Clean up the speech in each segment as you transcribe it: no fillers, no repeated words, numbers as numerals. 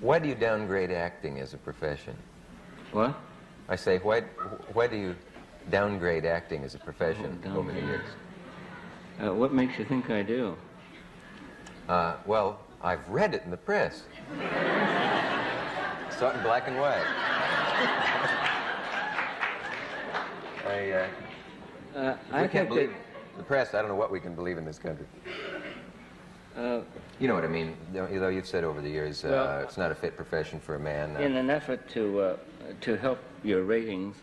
Why do you downgrade acting as a profession? What? I say, why do you downgrade acting as a profession over the years? What makes you think I do? Well, I've read it in the press. Saw it in black and white. I can't believe the press. I don't know what we can believe in this country. You know what I mean. Though you've said over the years, well, it's not a fit profession for a man. In an effort to help your ratings,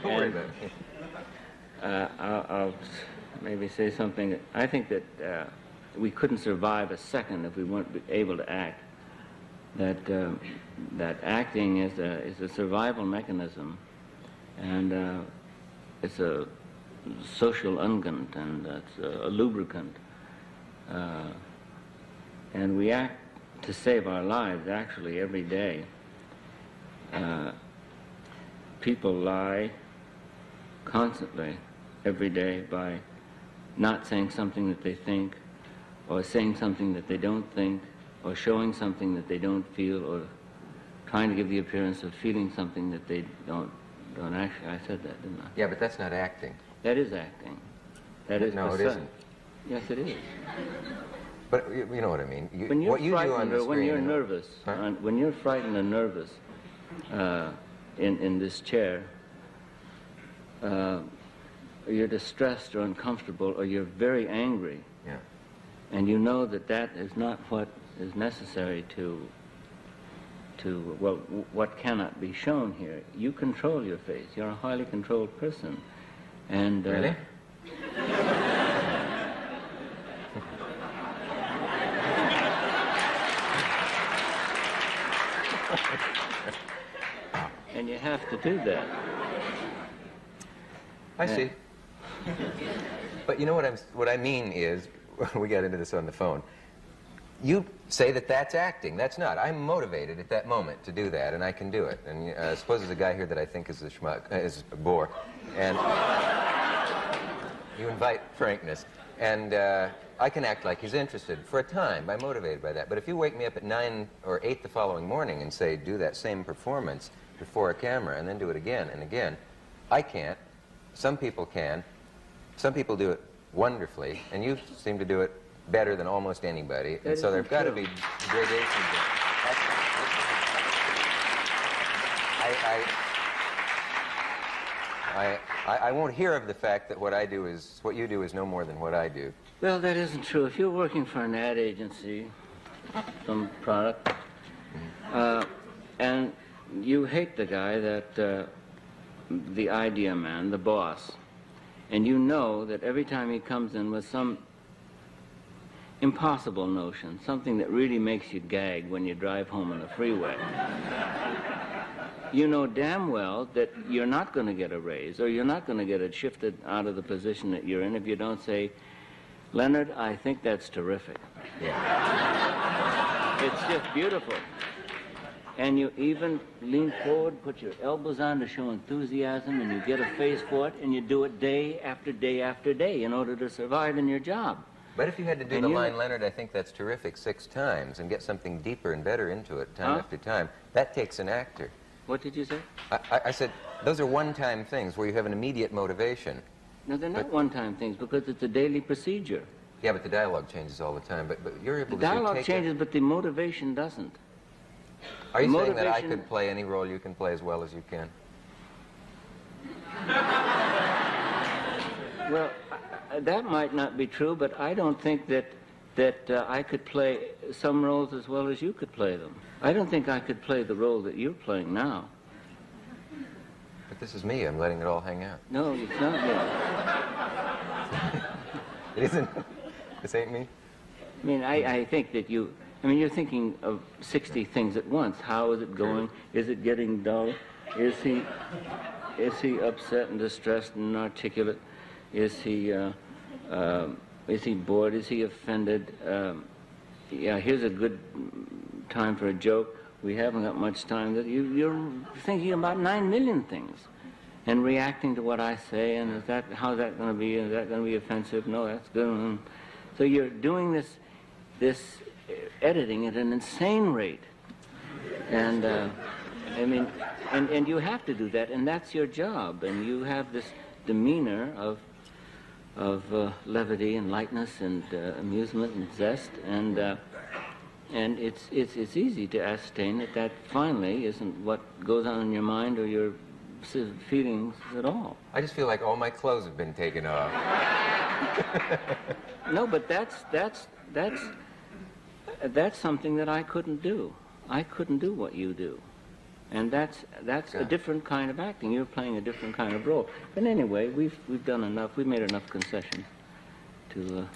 don't worry about it. I'll maybe say something. I think that we couldn't survive a second if we weren't able to act. That acting is a survival mechanism, and it's a social unguent, and it's a lubricant. And we act to save our lives, actually, every day. People lie constantly, every day, by not saying something that they think, or saying something that they don't think, or showing something that they don't feel, or trying to give the appearance of feeling something that they don't actually. I said that, didn't I? Yeah, but that's not acting. That is acting. That is no, it isn't. Yes, it is. But you know what I mean. When you're what you do on the screen, when you're nervous, huh? When you're frightened and nervous in this chair, you're distressed or uncomfortable, or you're very angry. Yeah. And you know that that is not what is necessary to well, what cannot be shown here. You control your face. You're a highly controlled person. And really? And you have to do that. I see. But you know what I mean is, we got into this on the phone. You say that that's acting. That's not. I'm motivated at that moment to do that, and I can do it. And suppose there's a guy here that I think is a schmuck, is a bore, and you invite frankness, and I can act like he's interested for a time. I'm motivated by that. But if you wake me up at 9 or 8 the following morning and say, do that same performance before a camera, and then do it again and again, I can't. Some people can. Some people do it wonderfully, and you seem to do it better than almost anybody. And so there've got to be gradations. I won't hear of the fact that what you do is no more than what I do. Well, that isn't true. If you're working for an ad agency, some product, and you hate the guy that, the idea man, the boss, and you know that every time he comes in with some impossible notion, something that really makes you gag when you drive home on the freeway, you know damn well that you're not going to get a raise, or you're not going to get it shifted out of the position that you're in if you don't say, Leonard, I think that's terrific. Yeah. It's just beautiful. And you even lean forward, put your elbows on to show enthusiasm, and you get a face for it, and you do it day after day after day in order to survive in your job. But if you had to do the line, Leonard, I think that's terrific 6 times, and get something deeper and better into it time after time, that takes an actor. What did you say? I said, those are one-time things where you have an immediate motivation. No, they're not one-time things, because it's a daily procedure. Yeah, but the dialogue changes all the time. But you're able to take it. The dialogue changes, but the motivation doesn't. Are you saying that I could play any role you can play as well as you can? Well, that might not be true, but I don't think that I could play some roles as well as you could play them. I don't think I could play the role that you're playing now. But this is me. I'm letting it all hang out. No, it's not me. It isn't. This ain't me. I mean, I think that you... I mean, you're thinking of 60 things at once. How is it going? Is it getting dull? Is he upset and distressed and inarticulate? Is he bored? Is he offended? Yeah, here's a good time for a joke. We haven't got much time. You're thinking about 9 million things and reacting to what I say, and how's that going to be? Is that going to be offensive? No, that's good. So you're doing this editing at an insane rate. And I mean, and you have to do that, and that's your job. And you have this demeanor of levity and lightness and amusement and zest, and it's easy to ascertain that that finally isn't what goes on in your mind or your feelings at all. I just feel like all my clothes have been taken off. No, but that's something that I couldn't do. I couldn't do what you do. And that's a different kind of acting. You're playing a different kind of role. But anyway, we've done enough. We've made enough concessions to